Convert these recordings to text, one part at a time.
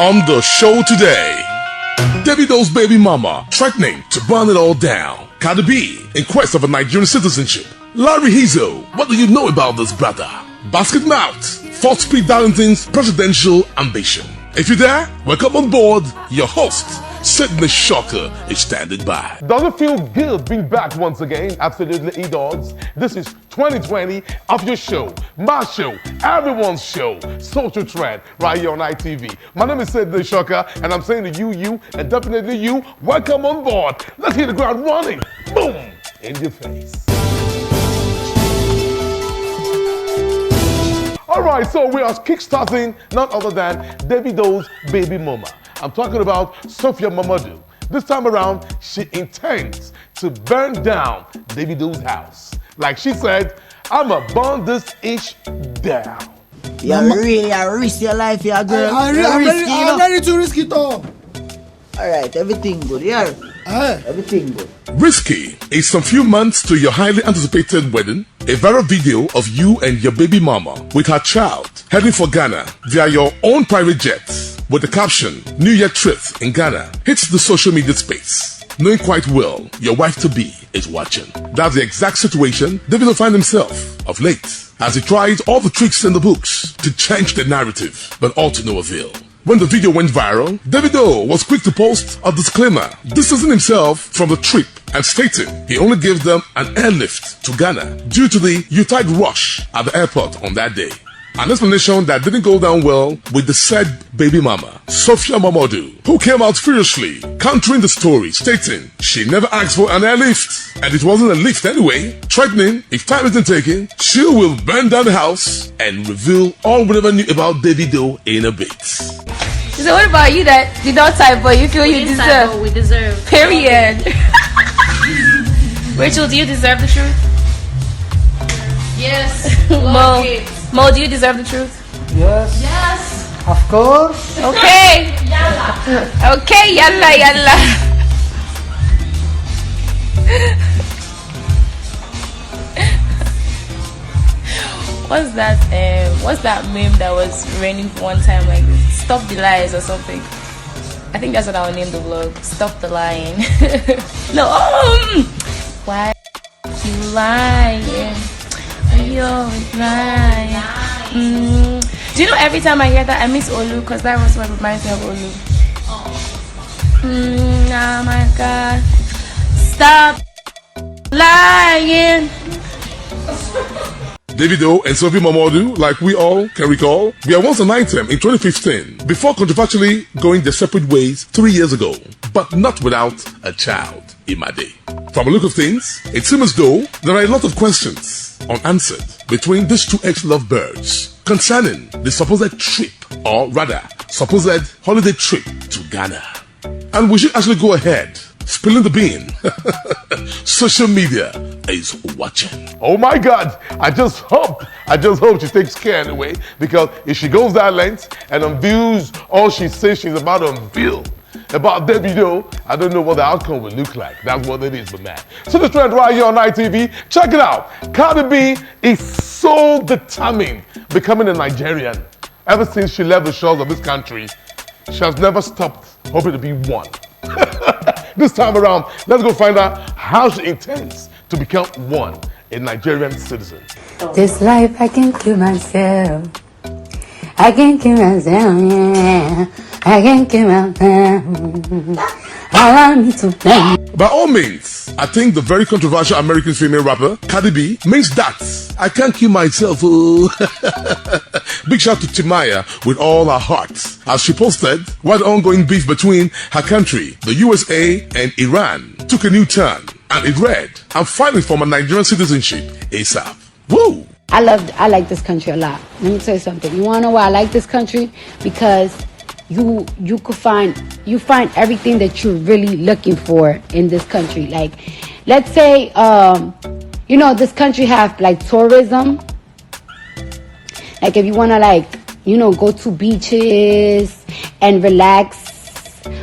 On the show today, Davido's baby mama threatening to burn it all down. Cardi B in quest of a Nigerian citizenship. Larry Hizo, what do you know about this brother? Basket Mouth, Fort Speed Darlington's presidential ambition. If you're there, welcome on board. Your host, Sydney Shocker, is standing by. Does it feel good being back once again? Absolutely, it does. This is 2020 of your show, my show, everyone's show, Social Trend, right here on ITV. My name is Sydney Shocker, and I'm saying to you, and definitely you, welcome on board. Let's hit the ground running. Boom! In your face. Alright, so we are kickstarting none other than Davido's baby mama. I'm talking about Sophia Mamadou. This time around, she intends to burn down Davido's house. Like she said, I'ma burn this ish down. You risk your life, yeah, girl. I'm ready to risk it all. Alright, everything good, yeah. Everything good. Risky is some few months to your highly anticipated wedding. A viral video of you and your baby mama with her child heading for Ghana via your own private jet with the caption, New Year trip in Ghana, hits the social media space. Knowing quite well your wife-to-be is watching. That's the exact situation Davido finds himself of late, as he tried all the tricks in the books to change the narrative, but all to no avail. When the video went viral, Davido was quick to post a disclaimer, distancing himself from the trip and stating he only gave them an airlift to Ghana due to the U-Tide rush at the airport on that day. An explanation that didn't go down well with the said baby mama, Sophia Mamadou, who came out furiously countering the story, stating she never asked for an airlift and it wasn't a lift anyway, threatening if time isn't taken, she will burn down the house and reveal all we never knew about Davido in a bit. So what about you that did not type but you feel you deserve? We deserve. Period. Rachel, do you deserve the truth? Yes. Mo, do you deserve the truth? Yes. Yes. Of course. Okay. Yalla. Okay, yalla, yalla. What's that meme that was raining for one time like this? Stop the lies or something. I think that's what I'll name the vlog. Stop the lying. No, why you lying? You always lying. Do you know every time I hear that I miss Olu, because that was what reminds me of Olu. Oh my God. Stop lying. Davido and Sophia Mamadou, like we all can recall, were once an item in 2015 before controversially going their separate ways 3 years ago, but not without a child, Imade. From the look of things, it seems as though there are a lot of questions unanswered between these two ex-lovebirds concerning the supposed trip, or rather, supposed holiday trip to Ghana. And we should actually go ahead, spilling the bean. Social media is watching. Oh my God, I just hope she takes care anyway, because if she goes that length and unveils all she says she's about to unveil about Davido, I don't know what the outcome will look like. That's what it is, but man. So the trend right here on ITV, check it out. Cardi B is so determined becoming a Nigerian. Ever since she left the shores of this country, she has never stopped hoping to be one. This time around, let's go find out how she intends to become one, a Nigerian citizen. This life I can kill myself. I can kill myself, yeah. I can kill myself. Allow me to play. By all means, I think the very controversial American female rapper, Cardi B, means that I can't kill myself. Oh. Big shout to Timaya with all her heart, as she posted while the ongoing beef between her country, the USA and Iran, took a new turn. And it read, I'm fighting for my Nigerian citizenship ASAP. Woo! I like this country a lot. Let me tell you something. You wanna know why I like this country? Because you find everything that you're really looking for in this country. Like, let's say this country have like tourism. Like if you wanna go to beaches and relax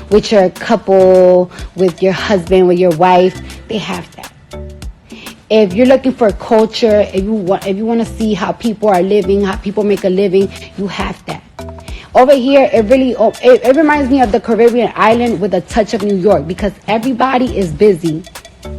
with your couple, with your husband, with your wife, they have that. If you're looking for culture, if you want to see how people are living, how people make a living, you have that. over here, it reminds me of the Caribbean island with a touch of New York, because everybody is busy.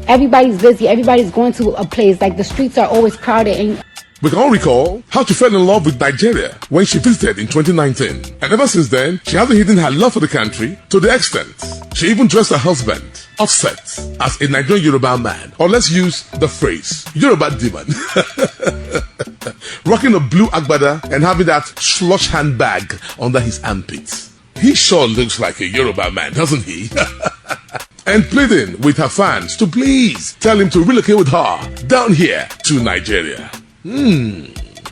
Everybody's busy. Everybody's going to a place. Like, the streets are always crowded. And we can all recall how she fell in love with Nigeria when she visited in 2019. And ever since then, she hasn't hidden her love for the country to the extent she even dressed her husband, Offset, as a Nigerian Yoruba man. Or let's use the phrase, Yoruba demon. Rocking a blue agbada and having that slush handbag under his armpits. He sure looks like a Yoruba man, doesn't he? And pleading with her fans to please tell him to relocate with her down here to Nigeria.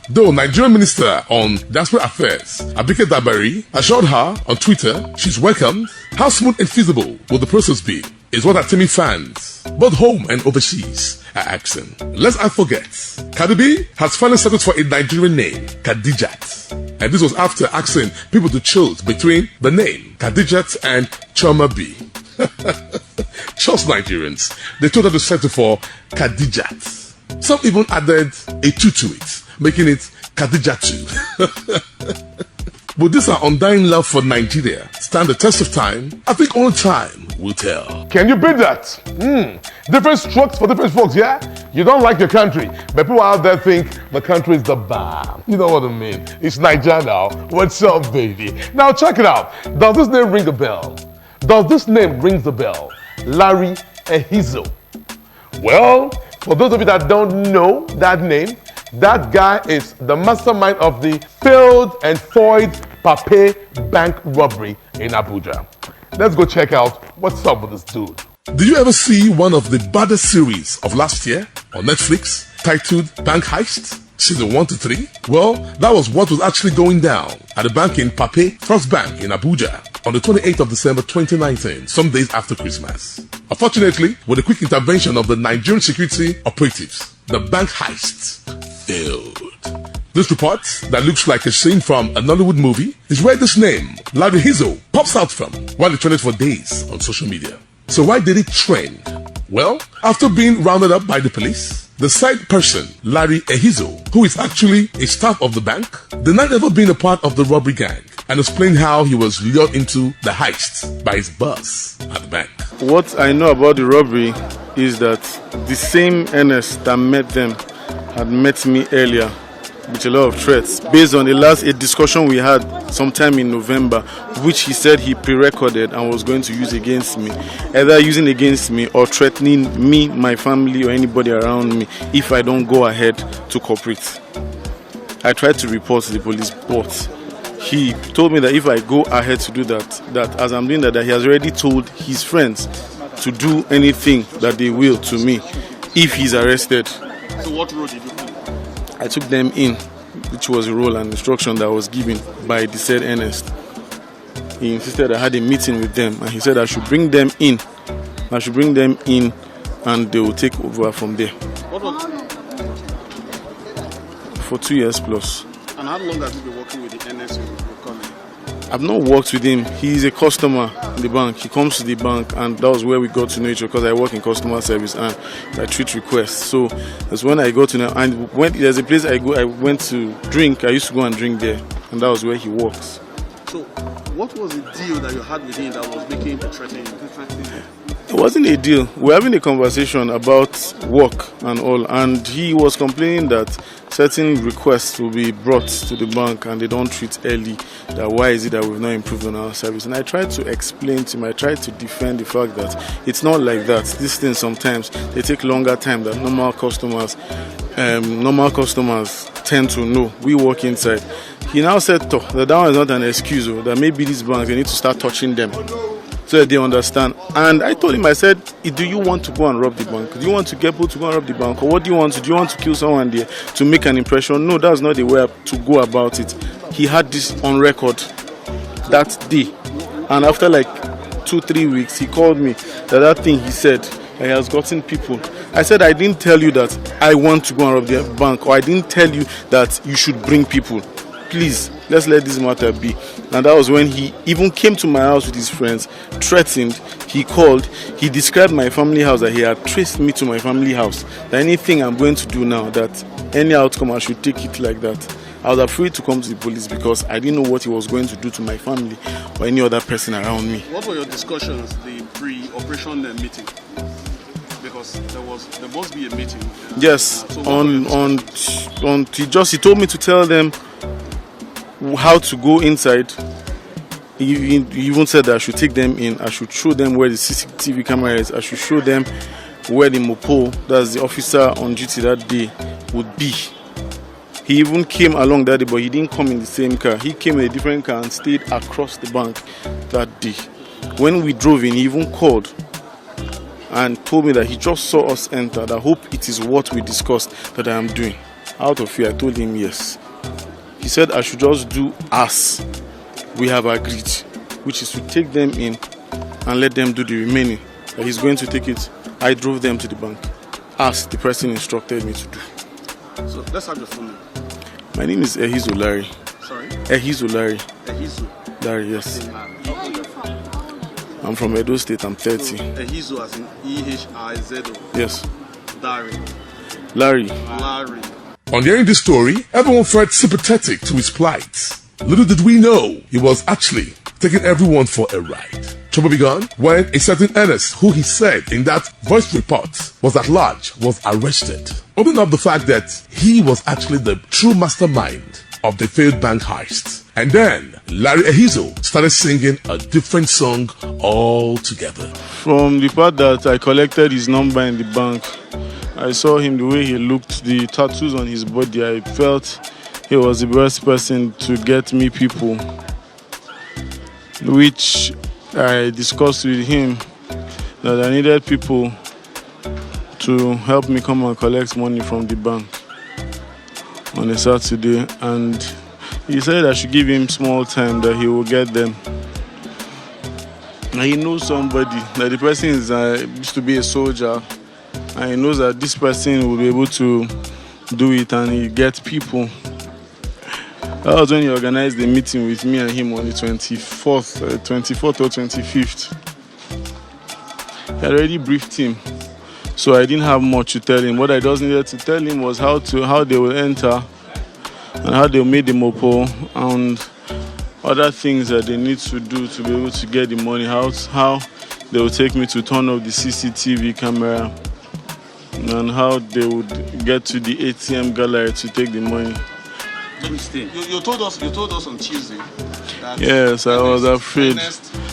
Though Nigerian Minister on Diaspora Affairs, Abike Dabari, assured her on Twitter she's welcome, how smooth and feasible will the process be is what her Timmy fans, both home and overseas, are asking. Let's not forget, Cardi B has finally settled for a Nigerian name, Khadijat. And this was after asking people to choose between the name Khadijat and Choma B. Trust Nigerians, they told her to settle for Khadijat. Some even added a 2 to it, making it Khadijatu. But this our undying love for Nigeria stand the test of time? I think only time will tell. Can you beat that? Different strokes for different folks, yeah? You don't like your country, but people out there think the country is the bomb. You know what I mean? It's Nigeria now. What's up, baby? Now check it out. Does this name ring a bell? Does this name ring the bell? Larry Ehizo. Well, for those of you that don't know that name, that guy is the mastermind of the failed and foiled Pape bank robbery in Abuja. Let's go check out what's up with this dude. Did you ever see one of the baddest series of last year on Netflix titled Bank Heist? Season 1 to 3? Well, that was what was actually going down at the bank in Pape First Bank in Abuja on the 28th of December 2019, some days after Christmas. Unfortunately, with the quick intervention of the Nigerian security operatives, the bank heist failed. This report, that looks like a scene from a Nollywood movie, is where this name, Larry Hizo, pops out from, while it trended for days on social media. So why did it trend? Well, after being rounded up by the police, the side person, Larry Ehizo, who is actually a staff of the bank, denied ever being a part of the robbery gang and explained how he was lured into the heist by his boss at the bank. What I know about the robbery is that the same Ernest that met them had met me earlier with a lot of threats based on a discussion we had sometime in November, which he said he pre-recorded and was going to use against me, either using against me or threatening me, my family, or anybody around me if I don't go ahead to cooperate. I tried to report to the police, but he told me that if I go ahead to do that as I'm doing that he has already told his friends to do anything that they will to me if he's arrested. So what role did you play? I took them in, which was a role and instruction that was given by the said Ernest. He insisted I had a meeting with them, and he said I should bring them in. And they will take over from there. What was for 2 years plus. And how long have you been working with the Ernest you're calling? I've not worked with him. He's a customer in the bank. He comes to the bank, and that was where we got to know each other because I work in customer service and I treat requests. So that's when I got to know. And when there's a place I went to drink. I used to go and drink there, and that was where he works. So, what was the deal that you had with him that was making him threatening you? It wasn't a deal. We're having a conversation about work and all, and he was complaining that certain requests will be brought to the bank and they don't treat early. That why is it that we've not improved on our service? And I tried to explain to him, I tried to defend the fact that it's not like that. These things sometimes they take longer time than normal customers tend to know. We work inside. He now said that one is not an excuse, that maybe these banks they need to start touching them so that they understand. And I told him, I said, do you want to go and rob the bank? Do you want to get people to go and rob the bank? Or what do you want to do? Do you want to kill someone there to make an impression? No, that's not the way to go about it. He had this on record that day. And after like 2-3 weeks, he called me that thing he said, he has gotten people. I said, I didn't tell you that I want to go and rob the bank, or I didn't tell you that you should bring people. Please, let's let this matter be. And that was when he even came to my house with his friends, threatened, he called, he described my family house, that he had traced me to my family house, that anything I'm going to do now, that any outcome I should take it like that. I was afraid to come to the police because I didn't know what he was going to do to my family or any other person around me. What were your discussions, the pre-operation meeting? Because there must be a meeting. Yes, So he told me to tell them how to go inside. He even said that I should take them in. I should show them where the CCTV camera is. I should show them where the mopo, that's the officer on duty that day, would be. He even came along that day, but he didn't come in the same car. He came in a different car and stayed across the bank that day. When we drove in, he even called and told me that he just saw us enter, that I hope it is what we discussed that I am doing. Out of fear, I told him yes. He said I should just do as we have agreed, which is to take them in and let them do the remaining. That he's going to take it. I drove them to the bank, as the person instructed me to do. So let's have your phone name. My name is Ehizo Larry. Sorry? Ehizo Larry. Ehizo. Larry, yes. Where are you from? I'm from Edo State, I'm 30. So, Ehizo as in E-H-I-Z-O. Yes. Dari. Larry. Larry. On hearing this story, everyone felt sympathetic to his plight. Little did we know he was actually taking everyone for a ride. Trouble began when a certain Ernest, who he said in that voice report was at large, was arrested, opening up the fact that he was actually the true mastermind of the failed bank heist. And then Larry Ehizo started singing a different song altogether. From the part that I collected his number in the bank, I saw him, the way he looked, the tattoos on his body, I felt he was the best person to get me people, which I discussed with him that I needed people to help me come and collect money from the bank on a Saturday, and he said I should give him small time, that he will get them. And he knows somebody, that the person used to be a soldier, and he knows that this person will be able to do it, and he gets people. That was when he organized the meeting with me and him on the 24th or 25th. I already briefed him, so I didn't have much to tell him. What I just needed to tell him was how they will enter and how they will make the mopo and other things that they need to do to be able to get the money. How they will take me to turn off the CCTV camera and how they would get to the ATM gallery to take the money. You told us on Tuesday that yes, I was afraid.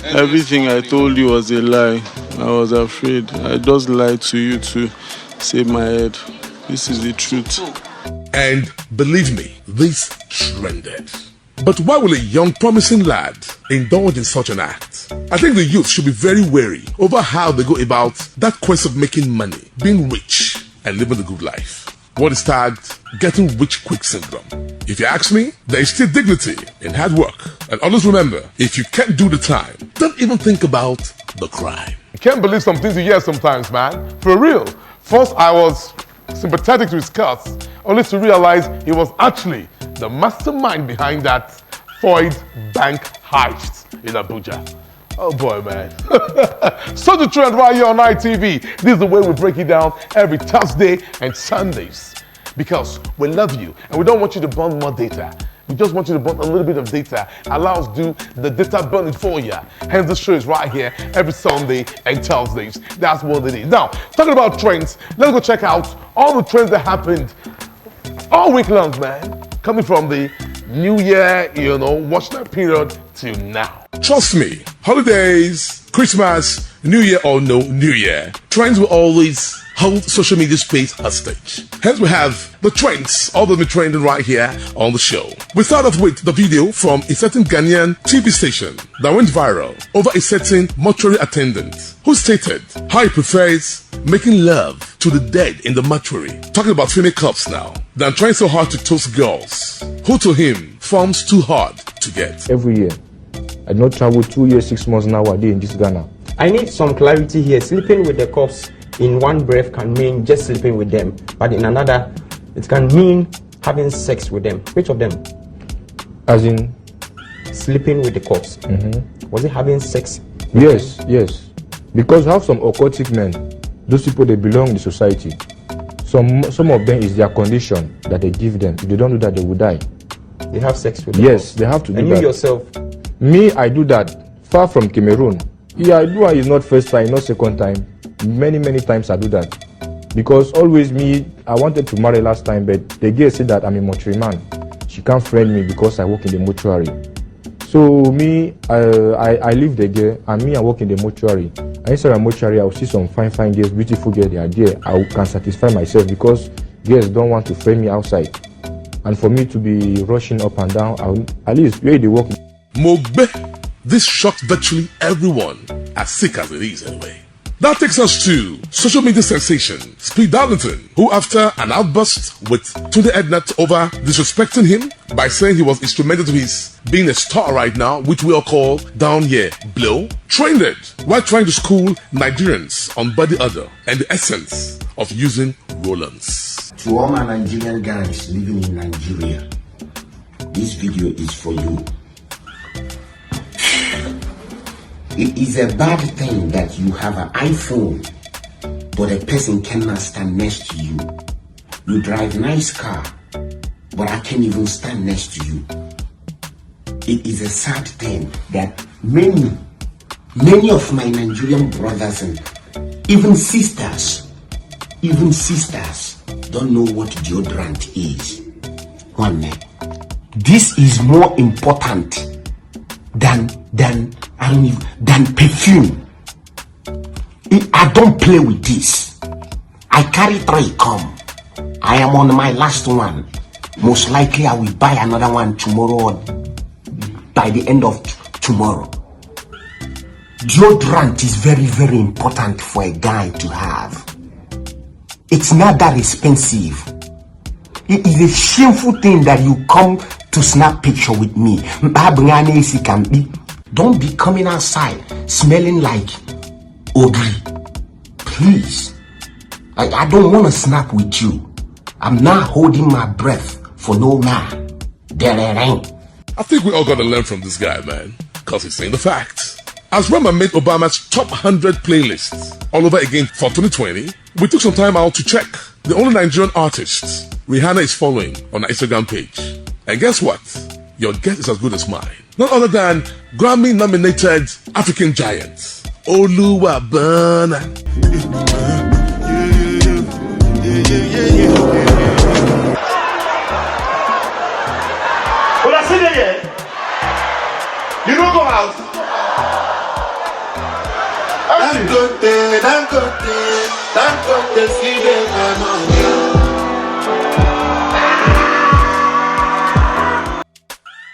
Everything I told you was a lie. I was afraid. I just lied to you to save my head. This is the truth. And believe me, this trended. But why will a young promising lad indulge in such an act? I think the youth should be very wary over how they go about that quest of making money, being rich, and living the good life. What is tagged getting rich quick syndrome. If you ask me, there is still dignity in hard work. And always remember, if you can't do the time, don't even think about the crime. You can't believe some things you hear sometimes, man. For real. First, I was sympathetic to his cuts, only to realize he was actually the mastermind behind that foiled bank heist in Abuja. Oh boy, man. Such a trend right here on ITV. This is the way we break it down every Thursday and Sundays. Because we love you and we don't want you to burn more data. We just want you to burn a little bit of data. Allow us to do the data burning for you. Hence the show is right here every Sunday and Thursdays. That's what it is. Now, talking about trends, let's go check out all the trends that happened all week long, man. Coming from the New Year, watch that period till now. Trust me, holidays, Christmas, New Year or no New Year, trends will always hold social media space hostage. Hence we have the trends, all of them trending right here on the show. We start off with the video from a certain Ghanaian TV station that went viral over a certain mortuary attendant who stated how he prefers making love to the dead in the mortuary. Talking about female cops now, than trying so hard to toast girls who to him forms too hard to get. Every year, I do not travel 2 years, 6 months nowadays in this Ghana. I need some clarity here. Sleeping with the cops in one breath can mean just sleeping with them, but in another, it can mean having sex with them. Which of them? As in? Sleeping with the cops. Was it having sex? Yes, yes. Because we have some occultic men. Those people, they belong in the society. Some of them is their condition that they give them. If they don't do that, they will die. They have sex with the Yes, girls. they have to do and that. And you yourself? Me, I do that. Far from Cameroon. Yeah, I do, and it's not first time, not second time. Many times I do that. Because always me, I wanted to marry last time, but the girl said that I'm a mortuary man. She can't friend me because I work in the mortuary. So me, I leave the girl, and me, I work in the mortuary. And inside the mortuary, I'll see some fine girls, beautiful girls, they are there. I can satisfy myself because girls don't want to friend me outside. And for me to be rushing up and down, at least where they work. Mogbe, this shocked virtually everyone, as sick as it is anyway. That takes us to social media sensation Speed Darlington, who after an outburst with Tunde Ednut over disrespecting him by saying he was instrumental to his being a star right now, which we all call down here blow, trended while trying to school Nigerians on body odor and the essence of using roll-ons. To all my Nigerian guys living in Nigeria, this video is for you. It is a bad thing that you have an iPhone, but a person cannot stand next to you. You drive nice car, but I can't even stand next to you. It is a sad thing that many of my Nigerian brothers and even sisters don't know what deodorant is. One, this is more important than perfume. I don't play with this. I carry 3 come. I am on my last one. Most likely I will buy another one tomorrow or by the end of tomorrow. Deodorant is very important for a guy to have. It's not that expensive. It is a shameful thing that you come to snap picture with me. Don't be coming outside smelling like ogre. Please. I don't want to snap with you. I'm not holding my breath for no man. I think we all gotta learn from this guy, man, because he's saying the facts. As Rama made Obama's top 100 playlists all over again for 2020, we took some time out to check the only Nigerian artists Rihanna is following on her Instagram page. And guess what? Your guess is as good as mine. None other than Grammy-nominated African giant, Oluwabana. When I sit there, you don't go out.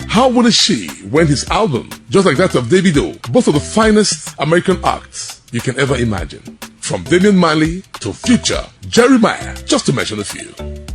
How wouldn't she when his album, just like that of Davido, both of the finest American acts you can ever imagine? From Damian Marley to Future, Jeremiah, just to mention a few.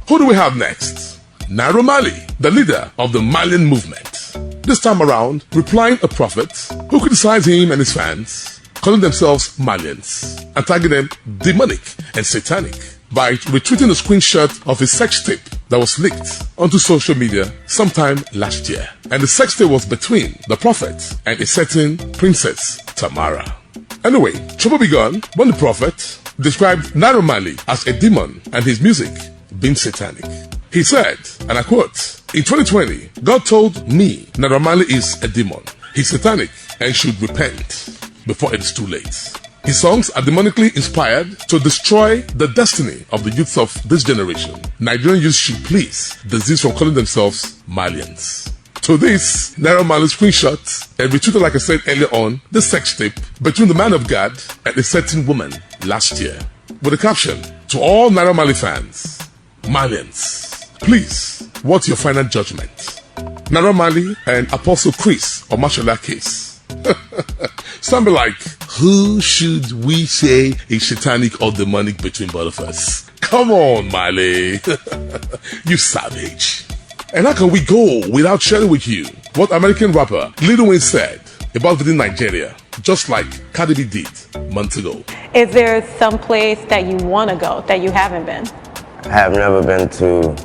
Who do we have next? Naira Marley, the leader of the Malian movement. This time around, replying a prophet who criticized him and his fans, calling themselves Malians, and tagging them demonic and satanic by retweeting a screenshot of his sex tape that was leaked onto social media sometime last year. And the sex tape was between the prophet and a certain Princess Tamara. Anyway, trouble began when the prophet described Naira Marley as a demon and his music being satanic. He said, and I quote, "In 2020, God told me Naira Marley is a demon. He's satanic and should repent before it is too late. His songs are demonically inspired to destroy the destiny of the youth of this generation. Nigerian youth should please desist from calling themselves Malians." To this, Naira Marley screenshot and retweeted, like I said earlier on, the sex tape between the man of God and a certain woman last year. With a caption, "To all Naira Marley fans, Malians, please, what's your final judgment? Naira Marley and Apostle Chris or Mashallah case." Something like, who should we say is satanic or demonic between both of us? Come on, Marley. You savage. And how can we go without sharing with you what American rapper Lil Wayne said about visiting Nigeria, just like Cardi B did months ago? Is there some place that you want to go that you haven't been? I have never been to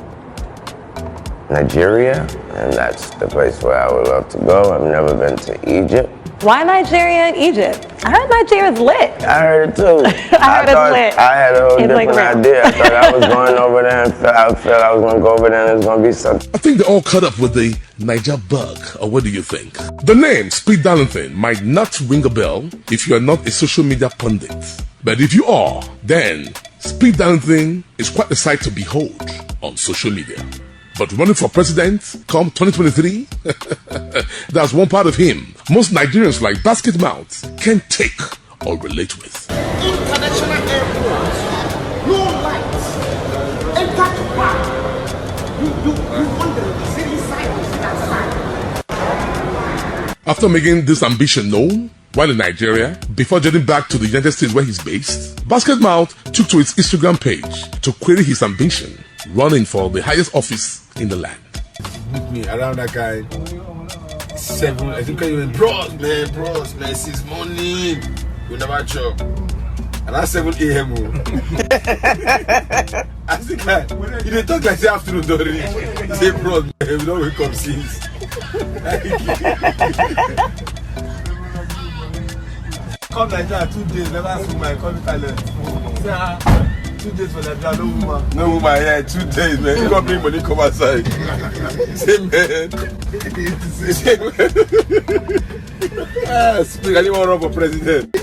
Nigeria, and that's the place where I would love to go. I've never been to Egypt. Why Nigeria and Egypt? I heard Nigeria's lit. I heard it too. I heard it's lit. I had a whole In different Flagrant. idea. I thought I was going over there and I felt I was going to go over there and it was going to be something. I think they're all caught up with the Niger bug, or what do you think? The name Speed Darlington might not ring a bell if you are not a social media pundit. But if you are, then Speed Darlington is quite a sight to behold on social media. But running for president come 2023, that's one part of him most Nigerians like basket mouths can't take or relate with. International airport, no lights, enter to park. You wonder, is it inside or is it outside? After making this ambition known while in Nigeria, before jetting back to the United States where he's based, Basket Mouth took to its Instagram page to query his ambition, running for the highest office in the land. Book me around that guy. 7, I think I went, bros, man, 6 morning. We never chop. And that's 7 a.m. I think you didn't talk like the afternoon, don't you? He said, bros, man, we don't wake up since. Come like that, 2 days, never see my computer talent. 2 days for that, no woman. No woman, yeah, 2 days, man. You don't bring money, come outside. Say, man. Say, man. Speak, I didn't want to run for president.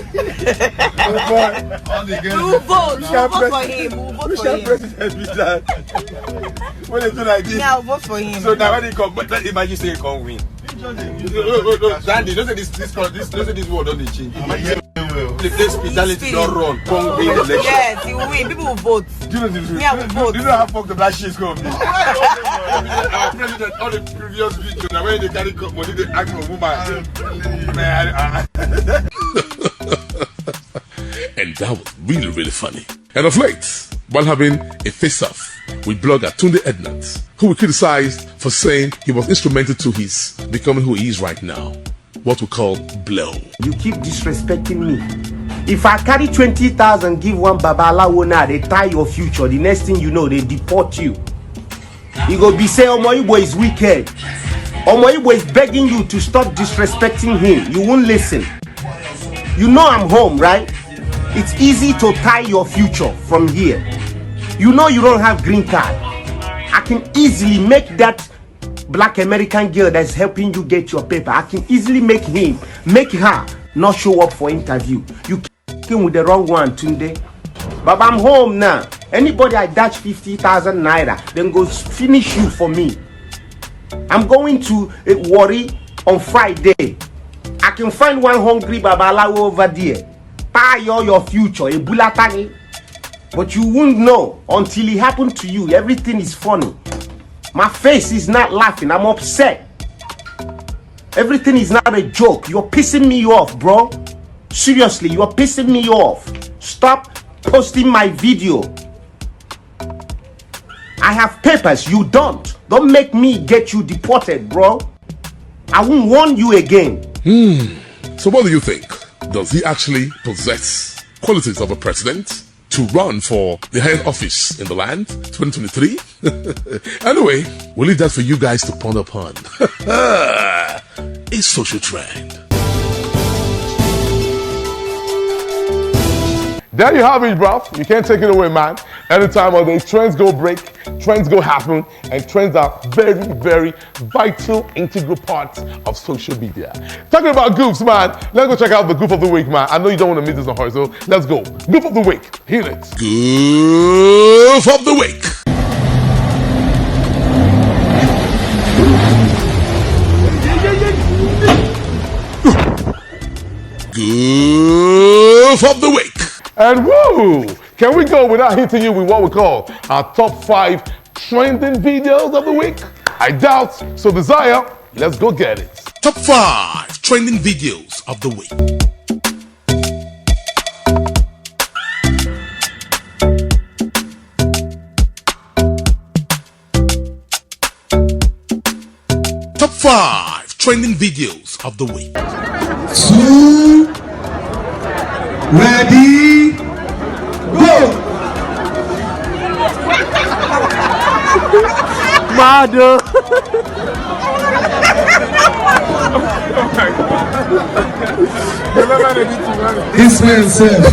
We'll vote for him. Which president is that? When they do like this. Yeah, I'll vote for him. So now when he come, imagine say he can't win. Dandy, don't say this word don't change. The place speciality don't run, can't win the election. Yes, he will win. People will vote. Do you know how fuck the black shit is going to be? Our president, all the previous videos, now when they carry money, they ask for woman. And that was really, really funny. And of late, while having a face-off with blogger Tunde Ednat, who we criticized for saying he was instrumental to his becoming who he is right now, what we call blow. You keep disrespecting me. If I carry 20,000, give one babalawo now, they tie your future. The next thing you know, they deport you. You go be say, Omo Igbo is wicked. Omo Igbo is begging you to stop disrespecting him. You won't listen. You know I'm home, right? It's easy to tie your future from here. You know you don't have green card. I can easily make that black American girl that's helping you get your paper. I can easily make her not show up for interview. You came with the wrong one, Tunde. But I'm home now. Anybody I dash 50,000 naira, then go finish you for me. I'm going to Warri on Friday. I can find one hungry babalawo over there. Tie all your future, a bulatani. But you won't know until it happened to you. Everything is funny. My face is not laughing. I'm upset. Everything is not a joke. You're pissing me off, bro. Seriously, you're pissing me off. Stop posting my video. I have papers. You don't. Don't make me get you deported, bro. I won't warn you again. So what do you think? Does he actually possess qualities of a president to run for the highest office in the land, 2023? Anyway, we'll leave that for you guys to ponder upon. A social trend. There you have it, bruv. You can't take it away, man. Anytime of day, trends go break, trends go happen, and trends are very, very vital, integral parts of social media. Talking about goofs, man, let's go check out the goof of the week, man. I know you don't want to miss this on her, so let's go. Goof of the week. Hit it. Goof of the week. Goof of the week. And woo! Can we go without hitting you with what we call our top 5 trending videos of the week? I doubt. So Desire, let's go get it. Top 5 trending videos of the week. Top 5 trending videos of the week. 2, ready, go! Mado. Oh my God. This man said.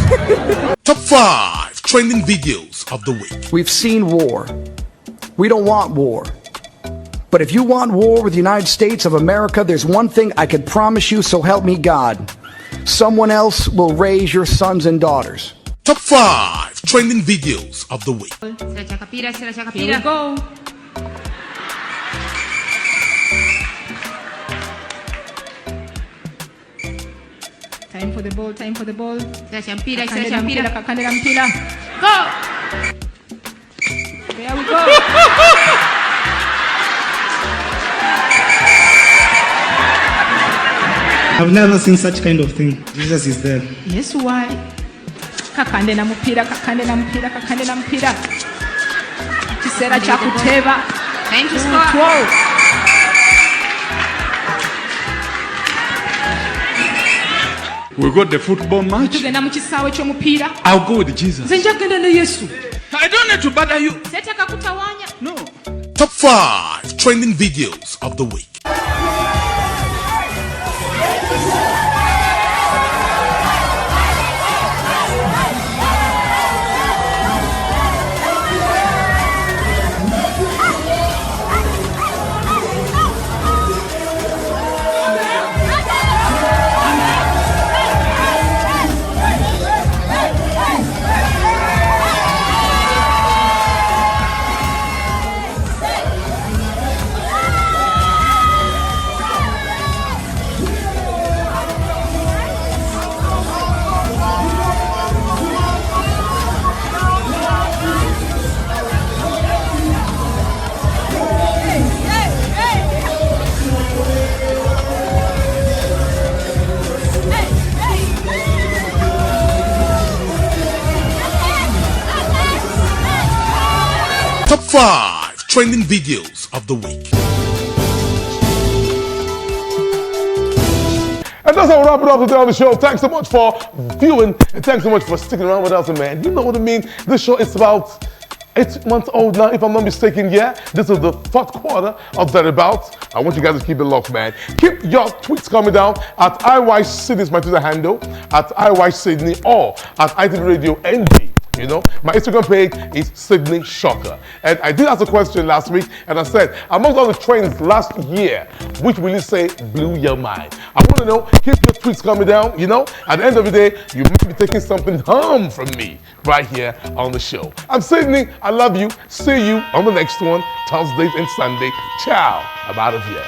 Top 5 trending videos of the week. We've seen war. We don't want war. But if you want war with the United States of America, there's one thing I can promise you, so help me God. Someone else will raise your sons and daughters. Top 5 trending videos of the week. Here we go. Time for the ball, time for the ball. Kakande la mpira. Go! There we go. I've never seen such kind of thing. Jesus is there. Yes, why? Kakande na mpira. Kisera cha kuteba. Time to score. We got the football match. I'll go with Jesus. I don't need to bother you. No. Top 5 trending videos of the week. Top 5 trending videos of the week. And that's how we wrap it up today on the show. Thanks so much for viewing and thanks so much for sticking around with us, man. You know what I mean? This show is about 8 months old now, if I'm not mistaken. Yeah, this is the 4th quarter of thereabouts. I want you guys to keep it locked, man. Keep your tweets coming down at IYSydney is my Twitter handle, at IYSydney or at ITV Radio NG. You know, my Instagram page is Sydney Shocker. And I did ask a question last week, and I said, amongst all the trends last year, which will you say blew your mind? I want to know, keep your tweets coming down, you know. At the end of the day, you might be taking something home from me right here on the show. I'm Sydney. I love you. See you on the next one, Thursdays and Sunday. Ciao. I'm out of here.